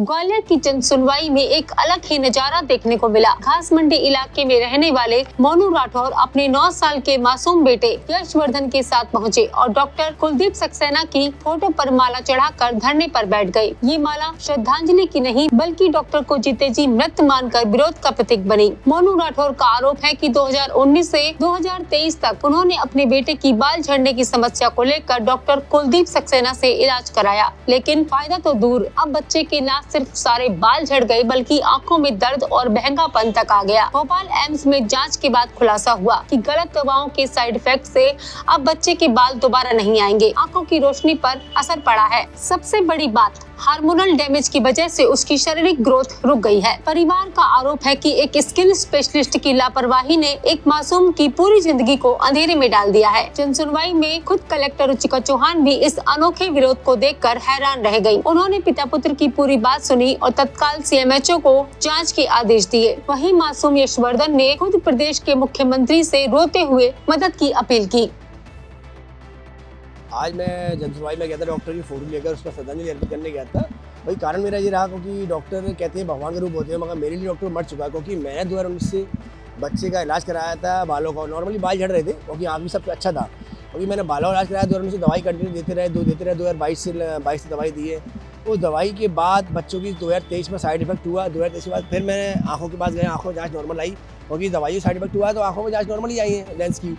ग्वालियर की जन सुनवाई में एक अलग ही नजारा देखने को मिला। घास मंडी इलाके में रहने वाले मोनू राठौर अपने 9 साल के मासूम बेटे यशवर्धन के साथ पहुंचे और डॉक्टर कुलदीप सक्सेना की फोटो पर माला चढ़ाकर धरने पर बैठ गए। ये माला श्रद्धांजलि की नहीं बल्कि डॉक्टर को जीते जी मृत मानकर विरोध का प्रतीक बनी। मोनू राठौर का आरोप है कि 2019 से 2023 तक उन्होंने अपने बेटे की बाल झड़ने की समस्या को लेकर डॉक्टर कुलदीप सक्सेना से इलाज कराया, लेकिन फायदा तो दूर, अब बच्चे के न सिर्फ सारे बाल झड़ गए बल्कि आंखों में दर्द और बहंगापन तक आ गया। भोपाल एम्स में जांच के बाद खुलासा हुआ कि गलत दवाओं के साइड इफेक्ट से अब बच्चे के बाल दोबारा नहीं आएंगे। आंखों की रोशनी पर असर पड़ा है। सबसे बड़ी बात, हार्मोनल डैमेज की वजह से उसकी शारीरिक ग्रोथ रुक गई है। परिवार का आरोप है कि एक स्किन स्पेशलिस्ट की लापरवाही ने एक मासूम की पूरी जिंदगी को अंधेरे में डाल दिया है। जनसुनवाई में खुद कलेक्टर रुचिका चौहान भी इस अनोखे विरोध को देखकर हैरान रह गयी। उन्होंने पिता पुत्र की पूरी बात सुनी और तत्काल सीएमएचओ को जांच के आदेश दिए। वहीं मासूम यशवर्धन ने खुद प्रदेश के मुख्यमंत्री से रोते हुए मदद की अपील की। आज मैं जनसुनवाई में गया था, डॉक्टर की फोटो लेकर उसका श्रद्धांजलि अर्पित करने गया था। भाई कारण मेरा ये रहा क्योंकि डॉक्टर कहते हैं भगवान के रूप होते हैं, मगर मेरे लिए डॉक्टर मर चुका है क्योंकि मैंने 2019 से बच्चे का इलाज कराया था। बालों का नॉर्मली बाल झड़ रहे थे क्योंकि आँख भी सब अच्छा था, क्योंकि मैंने बालों का इलाज कराया। 2019 से दवाई कंटिन्यू देते रहे 2022 से दवाई दी है। उस दवाई के बाद बच्चों की 2023 में साइड इफेक्ट हुआ। 2023 के बाद फिर मैंने आँखों के पास गया, आँखों में जाँच नॉर्मल आई क्योंकि दवाई साइड इफेक्ट हुआ है तो आँखों में जाँच नॉर्मल ही आई है लेंस की।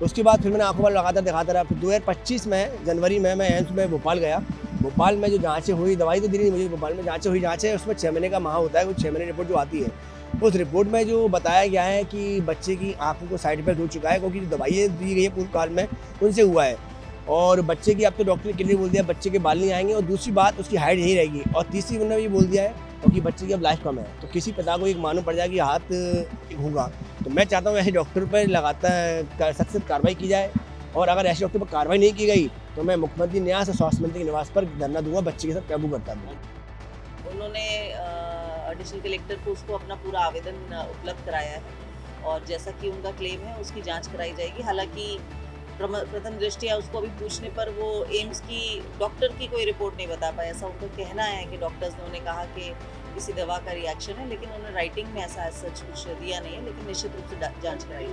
उसके बाद फिर मैंने आंखों पर लगातार दिखाता रहा। फिर 2025 में जनवरी में मैं एम्स में भोपाल गया। भोपाल में जो जांचें हुई, दवाई तो दी नहीं मुझे, भोपाल में जांचें हुई। जांचें उसमें 6 महीने का माह होता है, कुछ 6 महीने रिपोर्ट जो आती है, उस रिपोर्ट में जो बताया गया है कि बच्चे की आंखों को साइड इफेक्ट हो चुका है क्योंकि जो दवाइयाँ दी गई है पूर्व काल में उनसे हुआ है। और बच्चे की अब तो डॉक्टर ने क्लियर बोल दिया बच्चे के बाल नहीं आएंगे और दूसरी बात उसकी हाइट यही रहेगी। और तीसरी उन्होंने ये बोल दिया है क्योंकि बच्चे की अब लाइफ कम है तो किसी पिता को एक मालूम पड़ जाए कि हाथ होगा। तो मैं चाहता हूँ ऐसे डॉक्टर पर लगातार सख्त कार्रवाई की जाए और अगर ऐसे डॉक्टर पर कार्रवाई नहीं की गई तो मैं मुख्यमंत्री न्यास और स्वास्थ्य मंत्री के निवास पर धरना दूंगा, बच्चे के साथ काबू करता हूँ। उन्होंने एडिशनल कलेक्टर को उसको अपना पूरा आवेदन उपलब्ध कराया है और जैसा कि उनका क्लेम है उसकी जांच कराई जाएगी। हालांकि प्रथम दृष्टया उसको अभी पूछने पर वो एम्स की डॉक्टर की कोई रिपोर्ट नहीं बता पाया। ऐसा उनका कहना है कि डॉक्टर्स ने उन्हें कहा कि किसी दवा का रिएक्शन है, लेकिन उन्होंने राइटिंग में ऐसा सच कुछ दिया नहीं है, लेकिन निश्चित रूप से जांच कराई।